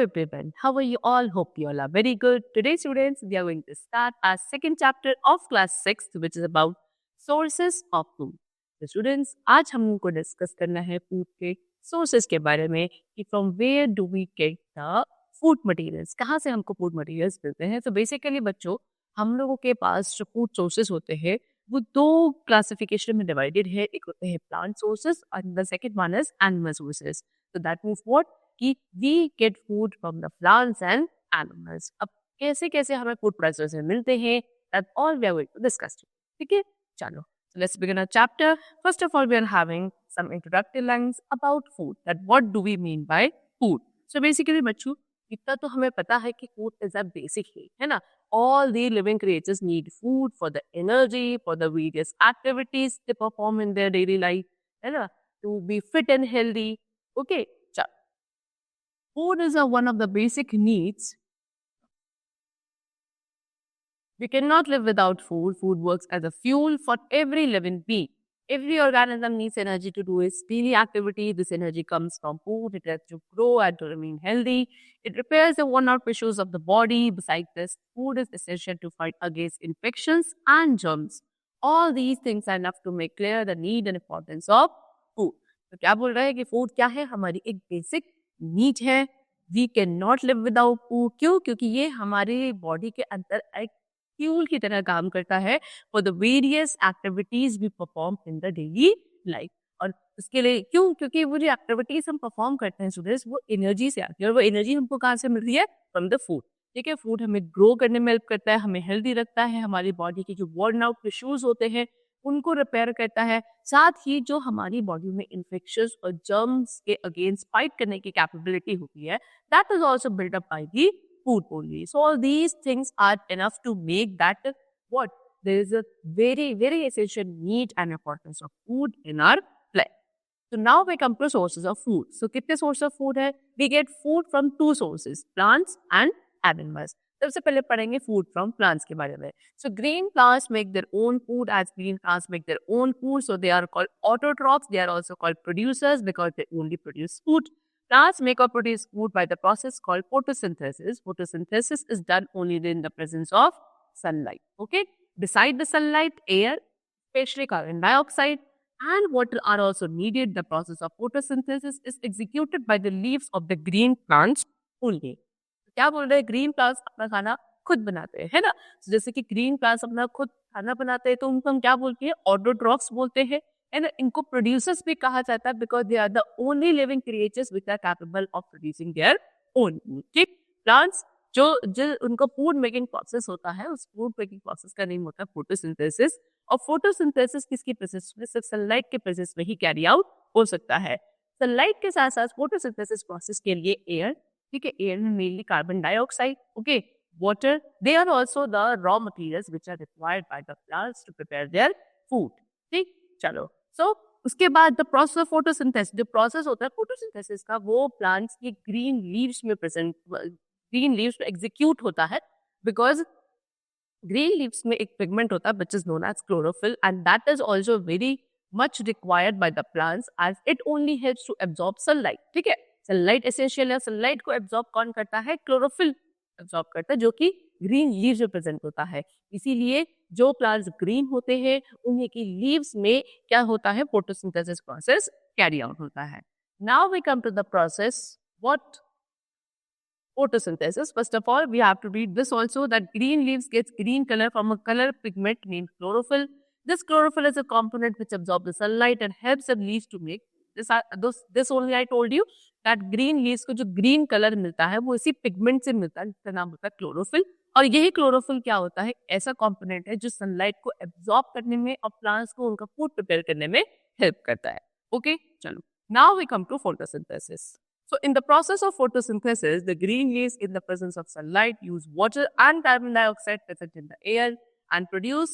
everyone. How are you all? Hope you all are very good. Today, students, we are going to start our second chapter of class 6, which is about sources of food. So, students, आज हमको discuss करना है food के sources के बारे में कि from where do we get the food materials, कहाँ से हमको फूड मटेरियल्स मिलते हैं. तो बेसिकली बच्चों, हम लोगों के पास जो फूड सोर्सेस होते हैं वो दो क्लासिफिकेशन में डिवाइडेड है. एक होते हैं plant sources and the second one is animal sources. तो दैट मीन्स व्हाट कि we get food from the plants and animals. अब कैसे कैसे हमें फूड प्रोसेस में मिलते हैं, that all we are going to discuss. ठीक है, चलो. So let's begin our chapter. First of all, we are having some introductory lines about food. That what do we mean by food? So basically, बच्चों, इतना तो हमें पता है कि food is a basic need, है ना? All the living creatures need food for the energy, for the various activities they perform in their daily life, है ना? To be fit and healthy. Okay, चलो. Food is one of the basic needs. We cannot live without food. Food works as a fuel for every living being. Every organism needs energy to do its daily activity. This energy comes from food. It has to grow and to remain healthy. It repairs the worn-out tissues of the body. Besides this, food is essential to fight against infections and germs. All these things are enough to make clear the need and importance of food. तो क्या बोल रहे हैं कि food क्या है? हमारी एक बेसिक नीड है. We can not live without food. क्यों? क्योंकि ये हमारी बॉडी के अंदर एक फ्यूल की तरह काम करता है for the various activities we perform in the daily life. और उसके लिए क्यों? क्योंकि वो जो एक्टिविटीज हम परफॉर्म करते हैं स्टूडेंट्स, वो एनर्जी से आती है. और वो एनर्जी हमको कहाँ से मिल रही है? From the food. ठीक है, फूड हमें ग्रो करने में हेल्प करता है, हमें हेल्दी रखता है, हमारी बॉडी के जो वर्न आउट टिश्यूज होते हैं उनको रिपेयर करता है. साथ ही जो हमारी बॉडी में इन्फेक्शंस और जर्म्स के अगेंस्ट फाइट करने की कैपेबिलिटी होती है, that is also built up by the food only. So all these things are enough to make that what? There is a very, very essential need and importance of food in our life. So now we come to sources of food. So कितने sources of food है? We get food from two sources, plants and animals. सबसे पहले पढ़ेंगे food from plants के बारे में. So green plants make their own food as green plants make their own food. So they are called autotrophs. They are also called producers because they only produce food. Plants make or produce food by the process called photosynthesis. Photosynthesis is done only in the presence of sunlight. Okay. Beside the sunlight, air, especially carbon dioxide, and water are also needed. The process of photosynthesis is executed by the leaves of the green plants only. क्या बोल रहे हैं? Green plants अपना खाना खुद बनाते हैं, है ना? So, जैसे कि ग्रीन प्लांट्स अपना खुद खाना बनाते हैं तो उनको हम क्या बोलते हैं? ऑटोट्रॉफ्स बोलते हैं. एंड इनको प्रोड्यूसर्स भी कहा जाता है because they are the only living creatures which are capable of producing their own. ठीक, प्लांट्स जो उनका फूड मेकिंग प्रोसेस होता है, उस फूड मेकिंग प्रोसेस का नेम होता है फोटोसिंथेसिस. और फोटोसिंथेसिस किसकी प्रेजेंस में? सिर्फ सनलाइट के प्रेजेंस में ही कैरी आउट हो सकता है. सनलाइट के साथ साथ फोटोसिंथेसिस प्रोसेस के लिए एयर, ठीक है, एयर में mainly carbon dioxide, okay, water, they are also the raw materials which are required by the plants to prepare their food. ठीक, चलो. सो उसके बाद द प्रोसेस ऑफ फोटोसिंथेसिस, जो प्रोसेस होता है फोटोसिंथेसिस का, वो प्लांट्स की ग्रीन लीव्स में प्रेजेंट, ग्रीन लीव्स में एग्जीक्यूट होता है बिकॉज ग्रीन लीव्स में एक पिगमेंट होता है which is known as chlorophyll and that is also very much required by the plants as it only helps to absorb sunlight. ठीक है, सनलाइट एसेंशियल है. सनलाइट को एब्जॉर्ब कौन करता है? क्लोरोफिल एब्जॉर्ब करता है, जो कि ग्रीन लीव्स में प्रेजेंट होता है. इसीलिए जो प्लांट्स ग्रीन होते हैं उन्हीं की लीव्स में क्या होता है? फोटोसिंथेसिस प्रोसेस कैरी आउट होता है. Now we come to the process what? Photosynthesis. First of all, we have to read this also, that green leaves gets green color from a color pigment named chlorophyll. This chlorophyll is a component which absorbs the sunlight and helps the leaves to make this only I told you that green leaves को जो green color मिलता है वो इसी pigment से मिलता है जिसका नाम होता है chlorophyll. और यही chlorophyll क्या होता है? ऐसा component है जो sunlight को absorb करने में और plants को उनका food prepare करने में help करता है. Okay, चलो. Now we come to photosynthesis. So in the process of photosynthesis, the green leaves in the presence of sunlight use water and carbon dioxide present in the air and produce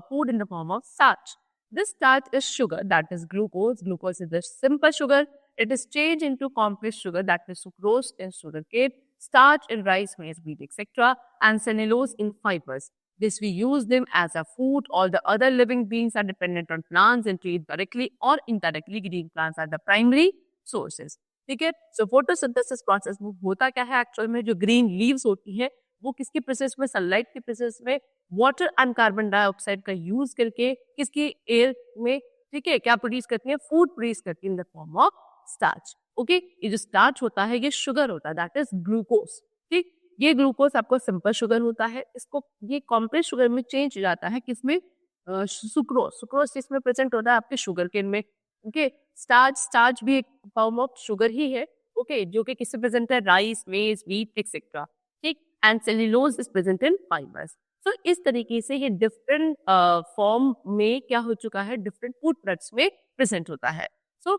food in the form of starch. This starch is sugar, that is glucose. Glucose is the simple sugar. It is changed into complex sugar, that is sucrose in sugarcane, starch in rice, maize, wheat, etc., and cellulose in fibers. This we use them as a food. All the other living beings are dependent on plants and treat directly or indirectly. Green plants are the primary sources. ठीक है। सो photosynthesis process में होता क्या है actual में, जो green leaves होती है वो किसके प्रोसेस में, सनलाइट के प्रोसेस में वाटर एंड कार्बन डाइऑक्साइड का यूज करके किसकी एयर में, ठीक है, क्या प्रोड्यूस करती है, फूड प्रोड्यूस करती है in the form of starch. Okay, ये जो स्टार्च होता है ये शुगर होता है, दैट इज ग्लूकोज। ठीक, ये ग्लूकोज आपको सिंपल शुगर होता है, इसको ये कॉम्प्लेक्स शुगर में चेंज हो जाता है किसमें, सुक्रोज। सुक्रोज जिसमें प्रेजेंट होता है आपके शुगर केन में। ओके, स्टार्च, स्टार्च भी एक फॉर्म ऑफ शुगर ही है। ओके, जो कि किससे प्रेजेंट है, राइस, मेज, व्हीट एक्सेट्रा। ठीक, and cellulose is present in fibres. तो इस तरीके से ये डिफरेंट फॉर्म में क्या हो चुका है, डिफरेंट फूड प्रोडक्ट्स में प्रेजेंट होता है। सो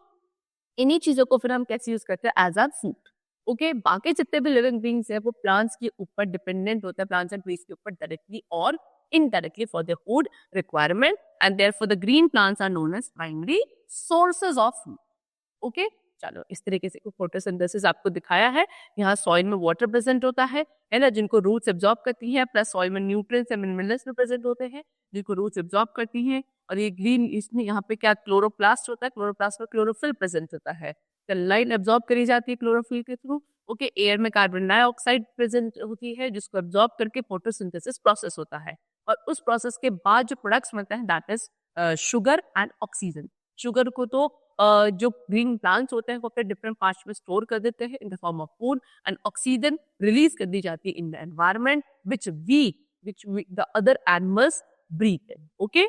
इन्हीं चीजों को फिर हम कैसे यूज करते हैं, एज आर फूड। ओके, बाकी जितने भी लिविंग बींग्स है वो प्लांट्स के ऊपर डिपेंडेंट होता है, प्लांट्स एंड ट्रीज के ऊपर डायरेक्टली और indirectly for the food requirement, and therefore the green plants are known as primary sources of food. Okay, चलो इस तरीके से फोटोसिंथेसिस आपको दिखाया है। यहाँ सॉइल में वाटर प्रेजेंट होता है ना, जिनको रूट्स एब्जॉर्ब करती हैं, प्लस सॉइल में न्यूट्रिएंट्स एंड मिनरल्स भी प्रेजेंट होते हैं जिनको रूट्स एब्जॉर्ब करती हैं। और ये ग्रीन, इसमें यहाँ पे क्या क्लोरोप्लास्ट होता है, क्लोरोप्लास्ट में क्लोरोफिल प्रेजेंट होता है, सनलाइट एब्जॉर्ब करी जाती है क्लोरोफिल के थ्रू। ओके, एयर में कार्बन डाइऑक्साइड प्रेजेंट होती है जिसको एब्जॉर्ब करके फोटोसिंथेसिस प्रोसेस होता है, और उस प्रोसेस के बाद जो प्रोडक्ट्स बनते हैं that is sugar and oxygen. Sugar को तो जो ग्रीन प्लांट्स होते हैं वो अपने डिफरेंट पार्ट्स में स्टोर कर देते हैं in the form of food, and oxygen release कर दी जाती है in the environment which the other animals breathe in. Okay,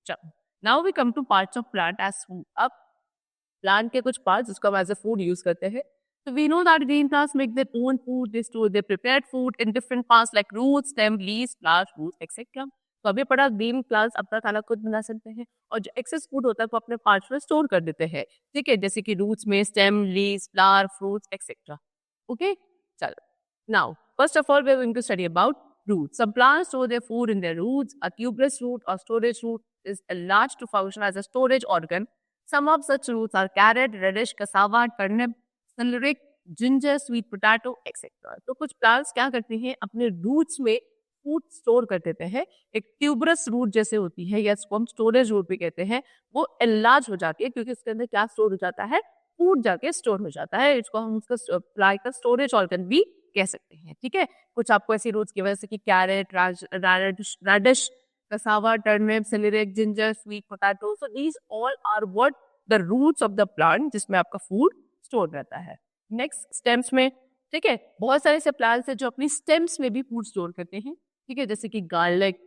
चलो now we come to parts of plant as food. अब प्लांट के कुछ पार्ट्स जिसको हम एज अ फूड यूज करते हैं। So we know that green plants make their own food. They store their prepared food in different parts like roots, stem, leaves, flowers, roots, etc. तो अभी पढ़ा green plants अपना खाना खुद बना सकते हैं, और जो एक्सेस फूड होता है वो अपने पार्ट्स में स्टोर कर देते हैं। ठीक है, जैसे कि रूट्स में stem, leaves, flower, fruits etcetera. Okay, चलो now first of all we are going to study about roots. Some plants store their food in their roots. A tuberous root or storage root is enlarged to function as a storage organ. Some of such roots are carrot, radish, cassava, turnip, celery, ginger, sweet potato, etc. तो कुछ plants क्या करते हैं, अपने roots में food store कर देते हैं। एक ट्यूबरस रूट जैसे होती है, या इसको हम स्टोरेज रूट भी कहते हैं, वो एनलार्ज हो जाती है क्योंकि उसके अंदर क्या स्टोर हो जाता है, फूड जाके स्टोर हो जाता है। इसको हम उसका प्लाई का स्टोरेज ऑर्गन भी कह सकते हैं। ठीक है, कुछ आपको ऐसी रूट्स की वजह से कि carrot, radish, cassava, turnip, celery, ginger, sweet potato. So these all are what the roots of the plant जिसमें आपका फूड स्टोर रहता है। नेक्स्ट स्टेम्स में, ठीक है, बहुत सारे ऐसे प्लांट्स हैं जो अपनी स्टेम्स में भी फूड स्टोर करते हैं। ठीक है, जैसे कि garlic,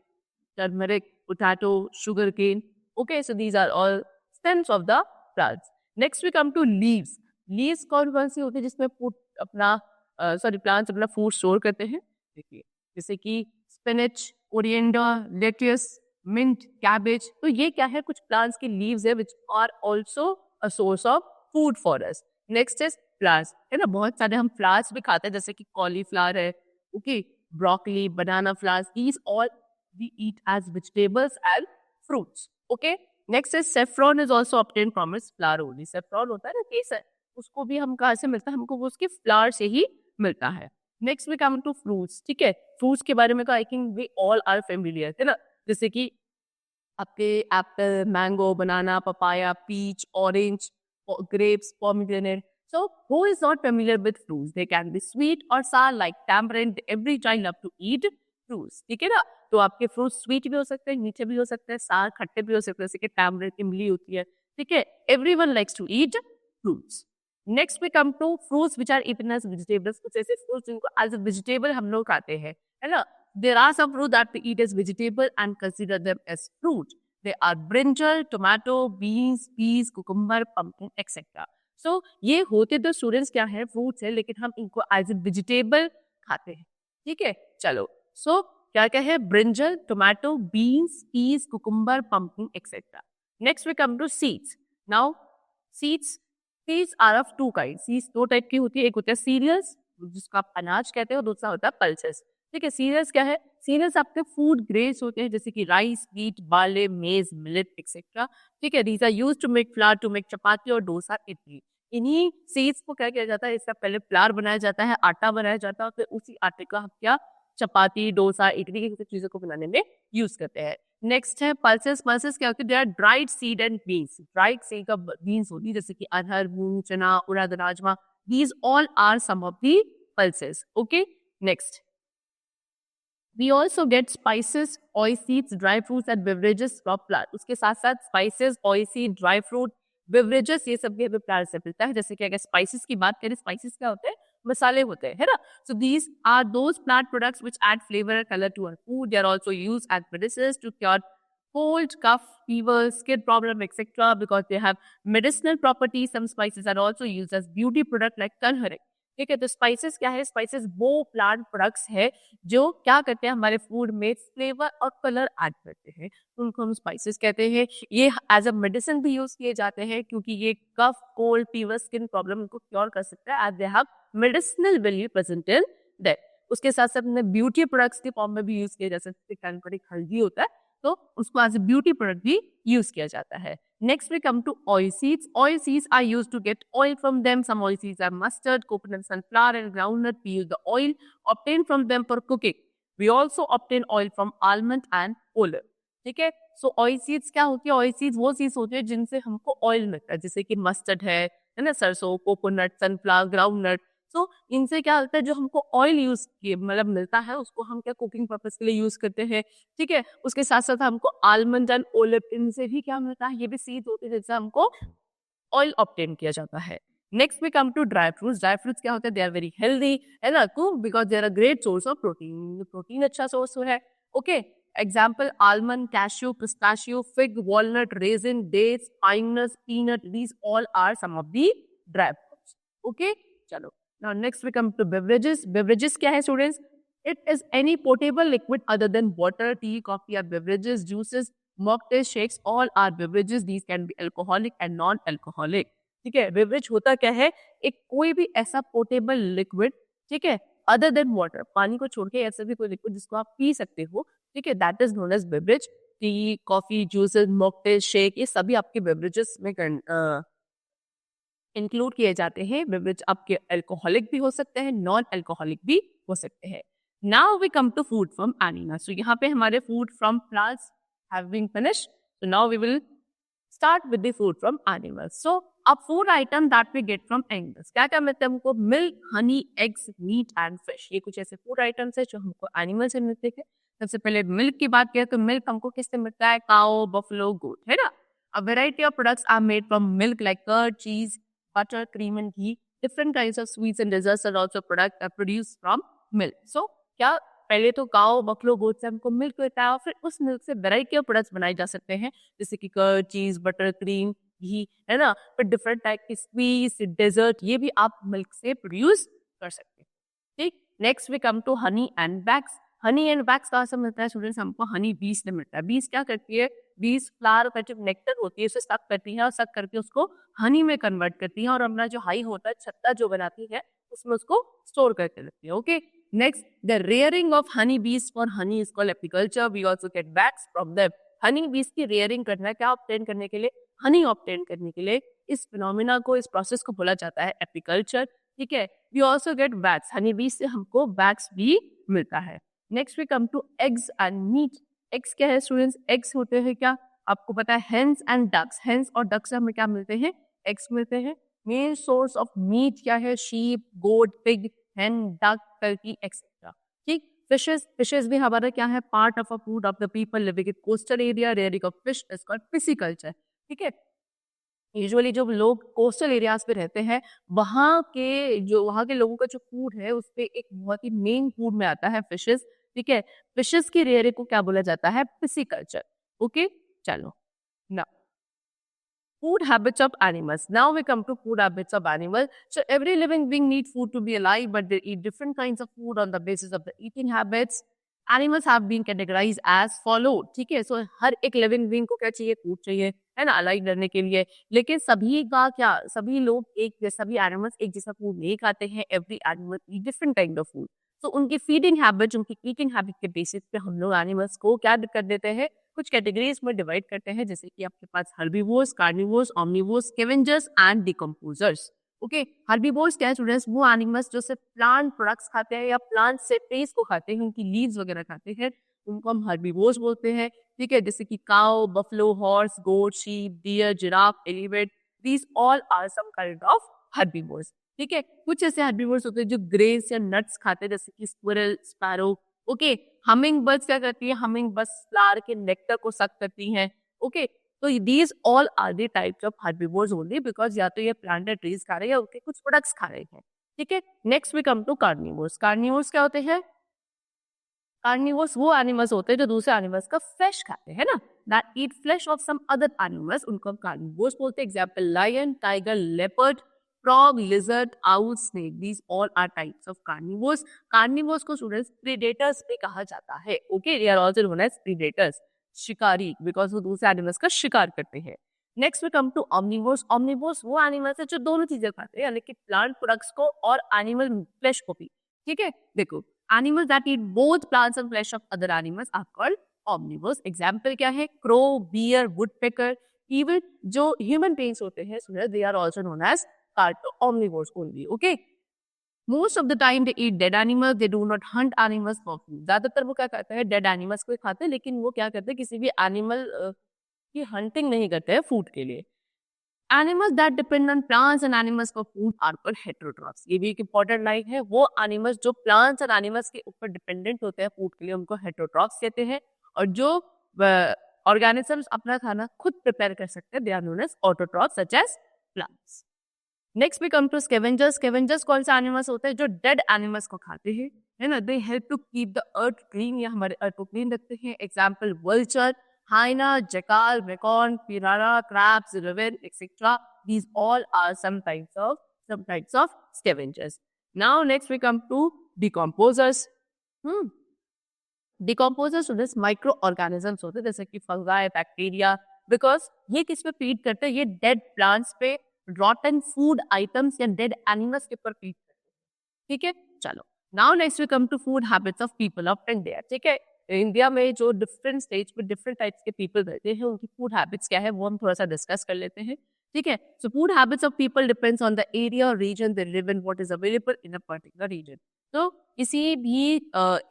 turmeric, potato, sugar cane. Okay, so these are all stems of the plants. Next we come to leaves. Leaves कौन कौन सी होती है जिसमें फूड अपना प्लांट्स अपना फूड स्टोर करते हैं। देखिए, जैसे कि spinach, coriander, lettuce, mint, cabbage. तो ये क्या है, कुछ प्लांट्स के लीव्स है which are also a source of food for us. Next is flowers, है ना, बहुत सारे हम फ्लावर्स भी खाते हैं जैसे कि कॉलीफ्लावर है, okay, broccoli, banana flowers, these all we eat as vegetables and fruits. Okay, next is saffron is also obtained from its flower only. Saffron होता है ना केसर, उसको भी हम कहाँ से मिलता है, हमको वो उसके फ्लावर से ही मिलता है। Next we come to fruits. ठीक है, फ्रूट्स के बारे में तो I think we all are familiar, है ना, जैसे कि आपके apple, mango, banana, papaya, peach, orange, grapes, pomegranate. So who is not familiar with fruits? They can be sweet or sour like tamarind. Every child love to eat fruits. ठीक है ना, तो आपके फ्रूट्स स्वीट भी हो सकते हैं, मीठे भी हो सकते हैं, सार खट्टे भी हो सकते हैं, जैसे कि टैमरिंड, इमली होती है। ठीक है, everyone likes to eat fruits. Next we come to fruits which are eaten as vegetables. कुछ ऐसे fruits जिनको as a vegetable हम लोग खाते हैं, है ना। There are some fruits that we eat as vegetable and consider them as fruit. They are brinjal, tomato, beans, peas, cucumber, pumpkin, etc. So ये होते तो स्टूडेंट्स क्या है, फ्रूट्स है, लेकिन हम इनको एज ए वेजिटेबल खाते हैं। ठीक है, चलो, सो क्या क्या है, brinjal, tomato, beans, peas, cucumber, pumpkin etcetera. Next we come to seeds. Now seeds are of two kind. Seeds दो टाइप की होती है, एक होता है सीरियल्स जिसको आप अनाज कहते हैं, और दूसरा होता है पल्सेस। ठीक है, सीरियल्स क्या है, सीरियल्स आपके फूड ग्रेन्स होते हैं जैसे कि rice, wheat, barley, maize, millet etcetera. ठीक है, these are used to make flour, to make chapati और डोसा, इडली। इन्हीं सीड्स को क्या किया जाता है, इसका पहले फ्लावर बनाया जाता है, आटा बनाया जाता है, फिर उसी आटे का हम क्या चपाती, डोसा, इडली की चीजों को बनाने में यूज करते हैं। नेक्स्ट है पल्सेस। पल्सेस क्या होती है, they are dried seed and beans. Dried seed का बीन्स होती है जैसे कि अरहर, मूंग, चना, उड़द, rajma, These all are some of the pulses. Okay, next. We also get spices, oilseeds, dry fruits and beverages from plant. उसके साथ साथ spices, oilseed, dry fruit, beverages ये सब भी हमें प्लांट से मिलता है. जैसे कि अगर spices की बात करें, spices क्या होते हैं? मसाले होते हैं, है ना? So these are those plant products which add flavor and color to our food. They are also used as medicines to cure cold, cough, fever, skin problem, etc. because they have medicinal properties. Some spices are also used as beauty product like turmeric. ठीक है, तो spices क्या है? Spices वो plant products है जो क्या करते हैं, हमारे फूड में फ्लेवर और कलर ऐड करते हैं, उनको हम स्पाइसेस कहते हैं. ये एज अ मेडिसिन भी यूज किए जाते हैं क्योंकि ये cough, cold, fever, skin problem को क्योर कर सकता है, as they have medicinal value present in that. उसके साथ साथ ब्यूटी प्रोडक्ट्स के फॉर्म में भी यूज किया जा सकता है. कैनपरिक हल्दी होता है तो उसको एज ए ब्यूटी प्रोडक्ट भी यूज किया जाता है. Next we come to oilseeds. Oilseeds are used to get oil from them. Some oilseeds are mustard, coconut, sunflower and groundnut. We use the oil obtained from them for cooking. We also obtain oil from almond and olive. ठीक है, सो oilseeds क्या होती है? oilseeds वो चीज होती है जिनसे हमको ऑयल मिलता है, जैसे कि मस्टर्ड है ना, सरसों, कोकोनट, सनफ्लावर, ग्राउंडनट. सो इनसे क्या होता है, जो हमको ऑयल यूज मतलब मिलता है उसको हम क्या कुकिंग पर्पज के लिए यूज करते हैं. ठीक है, उसके साथ साथ हमको आलमंड एंड ओलिव, इनसे भी क्या मिलता है, ये भी सीड होते हैं जिससे हमको ऑयल ऑब्टेन किया जाता है. Next we come to dry fruits. Dry fruits क्या होते हैं? दे आर वेरी हेल्दी, है ना, because they are a great source of protein. Protein अच्छा सोर्स है. Okay, example almond, cashew, pistachio, fig, walnut, raisin, dates, pine nuts, peanut. These all are some of the dry fruits. Okay, चलो. Now next we come to beverages. Beverages क्या है students? It is any potable liquid other than water, tea, coffee or beverages, juices, mocktails, shakes, all are beverages. These can be alcoholic and non-alcoholic. ठीक है, beverage होता क्या है? एक कोई भी ऐसा potable liquid, ठीक है, other than water, पानी को छोड़ के ऐसा भी कोई liquid जिसको आप पी सकते हो, ठीक है, that is known as beverage. T, coffee, juices, mocktails, shake, ये सभी आपके beverages में इंक्लूड किए जाते हैं. बेवरेज आपके अल्कोहलिक भी हो सकते हैं, नॉन अल्कोहलिक भी हो सकते हैं. Now we come to food from animals. So यहाँ पे हमारे food from plants have been finished. So now we will start with the food from animals. So अब food item that we get from animals क्या क्या मिलते हैं हमको? Milk, honey, eggs, meat and fish. ये कुछ ऐसे फूड आइटम्स है जो हमको एनिमल से मिलते हैं. सबसे पहले मिल्क की बात करें तो मिल्क हमको किससे मिलता है? काओ, बफलो, गोट, है ना. A variety of products are made from milk like curd, cheese, butter, cream and ghee. Different kinds of sweets and desserts are also produced from milk. So क्या पहले तो काओ, बफलो, गोट से हमको मिल्क मिलता है और फिर उस मिल्क से वैरायटी ऑफ प्रोडक्ट्स बनाए जा सकते हैं, जैसे कि कर्ड, चीज, बटर, क्रीम, घी, है ना. फिर डिफरेंट टाइप की स्वीट्स, डेजर्ट, ये भी आप मिल्क से प्रोड्यूस कर सकते हैं. ठीक. Next we come to honey and wax. Honey and wax कहाँ से मिलता है स्टूडेंट्स? हमको हनी बीज से मिलता है. बीज क्या करती है? बीज फ्लावर का जो नेक्टर होती है उसे सक करती है और सक करके उसको हनी में कन्वर्ट करती है और अपना जो हाई होता है, छत्ता जो बनाती है, उसमें उसको स्टोर करके रखती है. Okay, next the rearing of honey bees for honey is called apiculture. We also get wax from them. Honey bees की रेयरिंग करना है, क्या ऑब्टेन करने के लिए? हनी ऑब्टेन करने के लिए. इस फिनोमिना को, इस प्रोसेस को बोला जाता है एपिकल्चर. ठीक है, we also get wax. Honey bees से हमको वैक्स भी मिलता है. Next we come to eggs and meat. Eggs क्या है स्टूडेंट्स? एग्स होते हैं क्या? आपको पता है हेन्स एंड डक्स. हेन्स और डक्स से हमें क्या मिलते हैं? एग्स मिलते हैं. मेन सोर्स ऑफ मीट क्या है? शीप, गोट, पिग, हेन, डक, टर्की एक्सेट्रा. ठीक. फिशेस. फिशेस भी हमारा क्या है? Part of a food of the people living in coastal area. Rearing of fish is called pisciculture. ठीक है, यूजुअली जो लोग कोस्टल एरियाज पे रहते हैं वहाँ के लोगों का जो फूड है उस पे एक बहुत ही मेन फूड में आता है फिशेस. ठीक है, फिशेस की रेयरिंग को क्या बोला जाता है? पिसिकल्चर. ओके, चलो. Now food habits of animals. Now we come to food habits of animals. So every living being needs food to be alive, but they eat different kinds of food on the basis of the eating habits. Animals have been categorized as follow. ठीक है, so हर एक living being को क्या चाहिए? Food चाहिए, है ना, alive रहने के लिए. लेकिन सभी लोग सभी एनिमल्स एक जैसा फूड नहीं खाते हैं. Every animal eat different kind of food. तो उनकी फीडिंग हैबिट, उनकी ईटिंग हैबिट के बेसिस पे हम लोग एनिमल्स को क्या कर देते हैं? कुछ कैटेगरीज में डिवाइड करते हैं, जैसे कि आपके पास herbivores, carnivores, omnivores, scavengers and decomposers. Okay, herbivores क्या है स्टूडेंट्स? वो एनिमल्स जो सिर्फ प्लांट प्रोडक्ट्स खाते हैं या प्लांट से ट्रीज को खाते हैं, उनकी लीव्स वगैरह खाते हैं, उनको हम हर्बीवोर्स बोलते हैं. ठीक है, जैसे कि cow, buffalo, horse, goat, sheep, deer, giraffe, elephant. These all are some kind of herbivores. ठीक है। कुछ ऐसे हर्बीवोर्स होते हैं जो ग्रेस या नट्स खाते हैं, जैसे कि squirrel, sparrow. Okay, humming birds क्या करती है, हमिंग बर्ड्स फ्लावर के नेक्टर को सक करती हैं। ओके, तो these all are the types of herbivores only, because या तो ये प्लांट या ट्रीज खा रहे हैं या उनके कुछ प्रोडक्ट्स खा रहे हैं। ठीक है, next we come to carnivores. Carnivores क्या होते हैं? कार्निवोर्स वो एनिमल्स होते हैं जो दूसरे एनिमल्स का फ्लेश खाते हैं ना, that eat flesh of some other animals, उनको हम कार्निवोर्स बोलते हैं। Example lion, tiger, leopard, frog, lizard, owl, snake, these all are types of carnivores. Carnivores को स्टूडेंट्स प्रीडेटर्स भी कहा जाता है। Okay, they are also known as predators, शिकारी, बिकॉज वो दूसरे एनिमल्स का शिकार करते हैं। Next we come to omnivores. Omnivores वो एनिमल्स है जो दोनों चीजें खाते हैं, यानी कि प्लांट प्रोडक्ट्स को और एनिमल फ्लेश को भी। ठीक है, देखो, animals that eat both plants and flesh of other animals are called omnivores. Example क्या है? Crow, bear, woodpecker. Even जो human beings होते हैं, they are also known as omnivores only. Okay. Most of the time they eat dead animals. They do not hunt animals for food. ज्यादातर वो क्या करते हैं? Dead animals को खाते हैं, लेकिन वो क्या करते हैं? किसी भी animal की hunting नहीं करते हैं food के लिए। Animals that depend on plants and animals for food are called heterotrophs. ये भी एक important लाइन है। वो एनिमल्स जो प्लांट्स और एनिमल्स के ऊपर डिपेंडेंट होते हैं फूड के लिए, उनको हेटेरोट्रॉफ्स कहते हैं। और जो ऑर्गेनिजम्स अपना खाना खुद प्रिपेयर कर सकते हैं, they are known as autotrophs such as plants. Next we come to scavengers. Scavengers कौन से एनिमल्स होते हैं? जो डेड एनिमल्स को खाते हैं, है ना। They help to keep the earth clean, या हमारे अर्थ को क्लीन रखते हैं। Example vulture, hyena, jackal, mecon, piranha, crabs, raven, etc. These all are some types of scavengers. Now next we come to decomposers. Decomposers तो this microorganisms होते हैं, जैसे कि fungi, bacteria, because ये किस पे फीड करते हैं? ये dead plants पे, rotten food items या dead animals के ऊपर फीड करते हैं। ठीक है, चलो। Now next we come to food habits of people of India. ठीक है, इंडिया में जो डिफरेंट स्टेट्स में डिफरेंट टाइप्स के पीपल रहते हैं, उनकी फूड हैबिट्स क्या है वो हम थोड़ा सा डिस्कस कर लेते हैं। ठीक है, so food habits of people depends on the area और region they live in, what is available in a particular region. तो किसी भी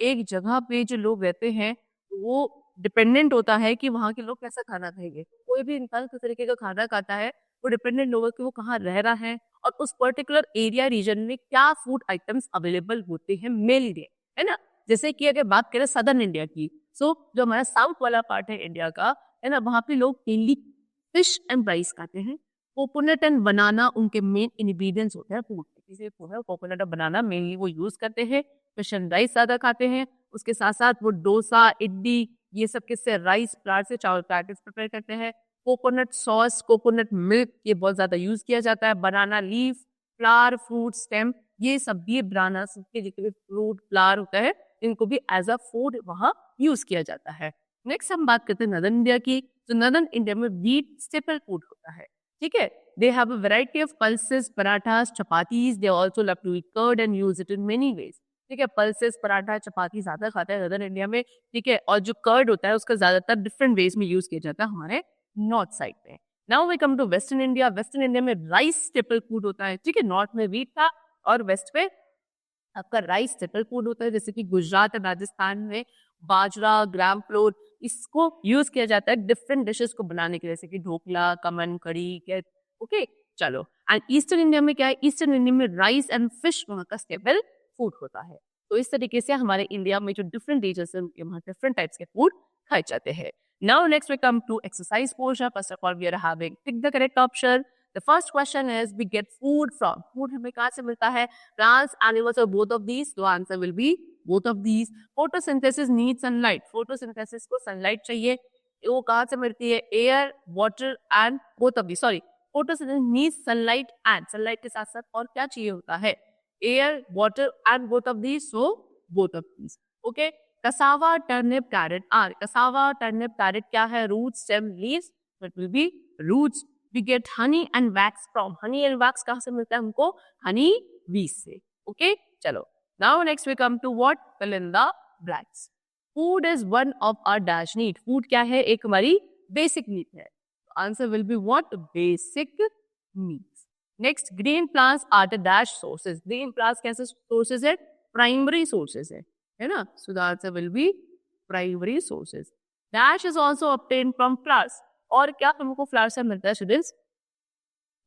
एक जगह पे जो लोग रहते हैं वो डिपेंडेंट होता है कि वहाँ के लोग कैसा खाना खाएंगे। कोई भी इंसान किस तरीके का खाना खाता है वो डिपेंडेंट होगा कि वो कहाँ रह रहा है और उस पर्टिकुलर एरिया रीजन में क्या फूड आइटम्स अवेलेबल होते हैं मेल डे, है ना। जैसे कि अगर बात करें सदर्न इंडिया की, सो जो हमारा साउथ वाला पार्ट है इंडिया का, है ना, वहाँ पे लोग मेनली फिश एंड राइस खाते हैं। कोकोनट एंड बनाना उनके मेन इंग्रेडिएंट्स होते हैं फूड के। कोकोनट और बनाना मेनली वो यूज करते हैं। फिश एंड राइस ज्यादा खाते हैं। उसके साथ साथ वो डोसा, इडली, ये सब किससे? राइस फ्लावर से चावल पैकेट्स प्रिपेयर करते हैं। कोकोनट सॉस, कोकोनट मिल्क, ये बहुत ज्यादा यूज किया जाता है। Banana leaf, flower, fruit stem, ये सब भी बनाना के जितने भी फ्रूट फ्लावर होता है, इनको भी एज अ फूड वहाँ यूज किया जाता है। नेक्स्ट हम बात करते हैं नदर्न इंडिया की। तो नदर्न इंडिया में व्हीट स्टेपल फूड होता है। ठीक है, they have a variety of pulses, parathas, chapatis. They also love to eat curd and use it in many ways. ठीक है, पल्सेस, पराठा, चपाती ज्यादा खाते हैं नदर्न इंडिया में। ठीक है, और जो कर्ड होता है उसका ज्यादातर डिफरेंट वेज में यूज किया जाता है हमारे नॉर्थ साइड में। Now we come to western India. Western India में राइस स्टेपल फूड होता है। ठीक है, नॉर्थ में व्हीट था और वेस्ट में आपका राइस स्टेपल फूड होता है। जैसे कि गुजरात और राजस्थान में बाजरा, ग्राम फ्लोर, इसको यूज किया जाता है डिफरेंट डिशेस को बनाने के लिए, जैसे कि ढोकला, कमन, कड़ी। ओके, चलो। एंड ईस्टर्न इंडिया में क्या है? ईस्टर्न इंडिया में राइस एंड फिश वहाँ का स्टेपल फूड होता है। तो इस तरीके से हमारे इंडिया में जो डिफरेंट रीजन्स है उनके वहाँ डिफरेंट टाइप्स के फूड खाए जाते हैं। Now next we come to exercise portion. First of all we are having pick the correct option. The first question is we get food from, food हमें कहाँ से मिलता है? Plants, animals or both of these? So answer will be both of these. Photosynthesis needs sunlight. Photosynthesis को sunlight चाहिए। वो कहाँ से मिलती है? Air, water and both of these. Sorry, photosynthesis needs sunlight and sunlight के साथ साथ और क्या चाहिए होता है? Air, water and both of these. So both of these. Okay. Cassava, turnip, carrot are. Cassava, turnip, carrot क्या है? Roots, stem, leaves. So it will be roots. We get honey and wax from. Honey and wax कहाँ से मिलता है हमको? honey bees से। Okay, चलो। Now next we come to what? Fill in the blanks. Food is one of our dash need. Food क्या है? एक हमारी basic need है। Answer will be what? Basic needs. Next, green plants are the dash sources. Green plants कैसे sources है? Primary sources है ना? So the answer will be primary sources. Dash is also obtained from flowers. और क्या हमको flower से मिलता है स्टूडेंट्स?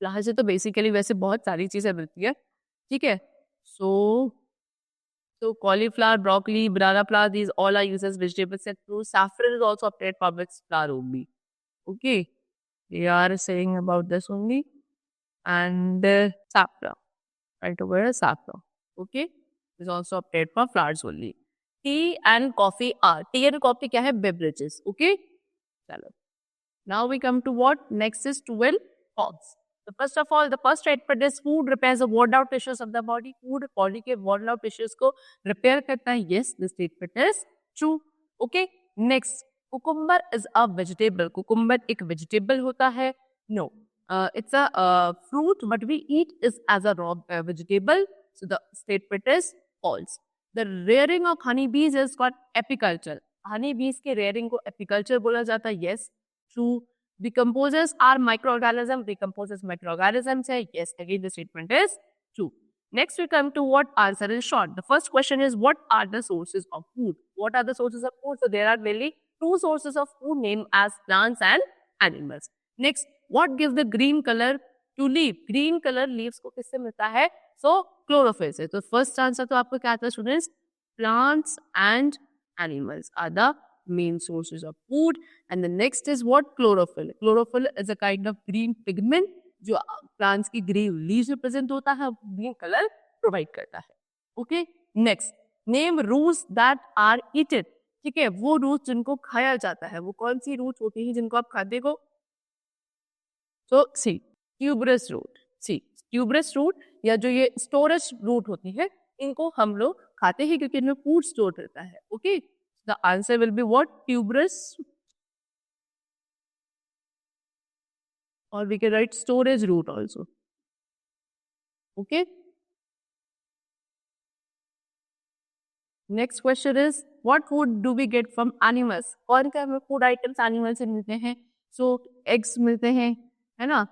फ्लावर से तो बेसिकली वैसे बहुत सारी चीजें मिलती है। ठीक है. So cauliflower, broccoli, banana flower, these all are used as vegetables and fruits. Saffron is also obtained from its flower only. Okay, they are saying about this only. And saffron, right over here, saffron. Okay, is also obtained from flowers only. Tea and coffee are. Tea and coffee क्या है? Beverages. Okay, चलो. Now we come to what? Next is 12 forms. So first of all, the first statement is food repairs the worn out tissues of the body. Food body के worn out tissues को repair करता है. Yes, this statement is true. Okay. Next, cucumber is a vegetable. Cucumber एक vegetable होता है. No, it's a fruit, but we eat is as a raw vegetable. So the statement is false. The rearing of honeybees is called apiculture. Honeybees के rearing को apiculture बोला जाता है. Yes, true. Decomposers are microorganisms. Decomposes microorganisms hai. Yes, again the statement is true. Next we come to what answer is short. The first question is what are the sources of food? What are the sources of food? So there are mainly two sources of food named as plants and animals. Next, what gives the green color to leaf? Green color leaves को किससे मिलता है? So chlorophyll से. तो first answer तो आपको क्या आता है students? Plants and animals are the main sources of food. And the next is what? Chlorophyll. Chlorophyll is a kind of green pigment जो plants की green leaves में present होता है, green color provide करता है. Okay. Next, name roots that are eaten. ठीक है, वो roots जिनको खाया जाता है, वो कौन सी roots होती है जिनको आप खाते हो? So see, tuberous root. See, tuberous root या जो ये storage root होती है, इनको हम लोग खाते हैं क्योंकि इनमें food stored रहता है. Okay. The answer will be what? Tuberous. Or we can write storage root also. Okay. Next question is what food do we get from animals? कौन से हमें food items animals से मिलते हैं? So eggs मिलते हैं, है ना?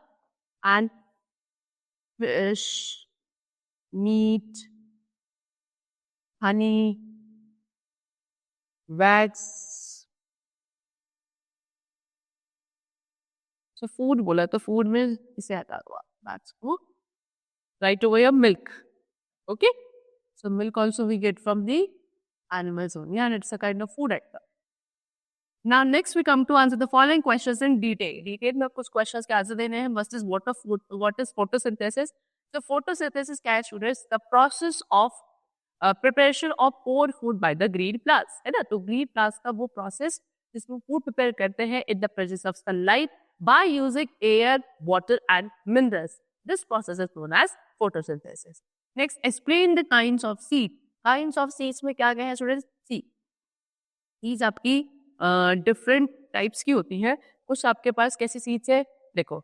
And fish, meat, honey, wax. So food बोला तो food में इसे हटा दो आप. That's good. Right over here milk. Okay. So milk also we get from the animals only and it's a kind of food item. Now next we come to answer the following questions in detail. Detail में कुछ questions के answer देने हैं. First is what is photosynthesis? So photosynthesis क्या है students? The process of preparation of core food by the green plants. है ना? तो green plants का वो process जिसमें food prepare करते हैं in the presence of sunlight by using air, water and minerals. This process is known as photosynthesis. Next, explain the kinds of seed. Kinds of seeds में क्या है students? See, seeds आपकी different types की होती हैं. कुछ आपके पास कैसी seeds है? देखो,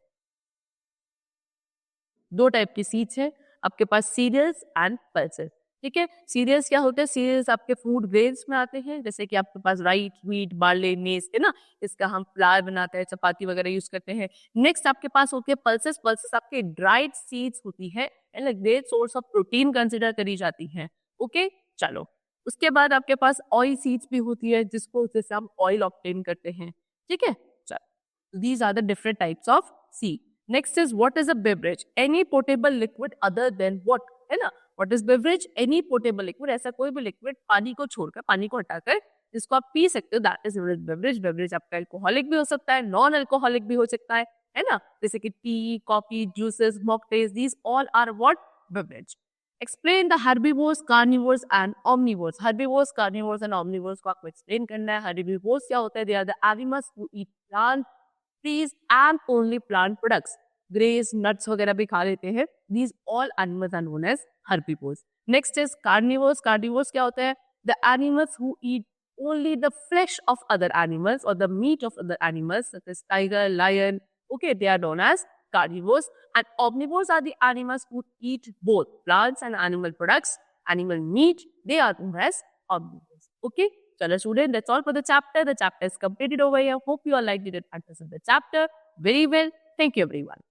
दो टाइप की seeds है आपके पास, cereals and pulses. ठीक है, सीरियल्स क्या होते हैं? सीरियल्स आपके फूड ग्रेन्स में आते हैं, जैसे कि आपके पास राइट, व्हीट, बार्ले, मेज है ना, इसका हम फ्लावर बनाते हैं, चपाती वगैरह यूज करते हैं. नेक्स्ट आपके पास होते हैं पल्सेस. पल्सेस आपके ड्राइड सीड्स होती है and great source of protein consider करी जाती है. ओके, चलो उसके बाद आपके पास ऑयल सीड्स भी होती है जिससे हम ऑयल ऑब्टेन करते हैं. ठीक है, चलो these are the different types of seed. Next is what is a beverage? Any portable liquid other than what, है ना? What is beverage? Any potable liquid. ऐसा कोई भी लिक्विड पानी को छोड़कर, पानी को हटाकर जिसको आप पी सकते हो, दैट इज बेवरेज. बेवरेज आपका अल्कोहलिक भी हो सकता है, नॉन अल्कोहलिक भी हो सकता है ना? जैसे कि tea, coffee, juices, mocktails, these all are what? Beverage. Explain the herbivores, carnivores and omnivores. Herbivores, carnivores and omnivores को आपको एक्सप्लेन करना है. हर्बीवोर्स क्या होता है? They are the animals who eat plant, trees and only plant products. Grass, nuts वगैरह भी खा लेते हैं. These all animals are known as herbivores. Next is carnivores. Carnivores क्या होता है? The animals who eat only the flesh of other animals or the meat of other animals such as tiger, lion. Okay, they are known as carnivores. And omnivores are the animals who eat both plants and animal products, animal meat. They are known as omnivores. Okay, chalo student, that's all for the chapter. The chapter is completed over here. Hope you all liked it and understood the chapter very well. Thank you everyone.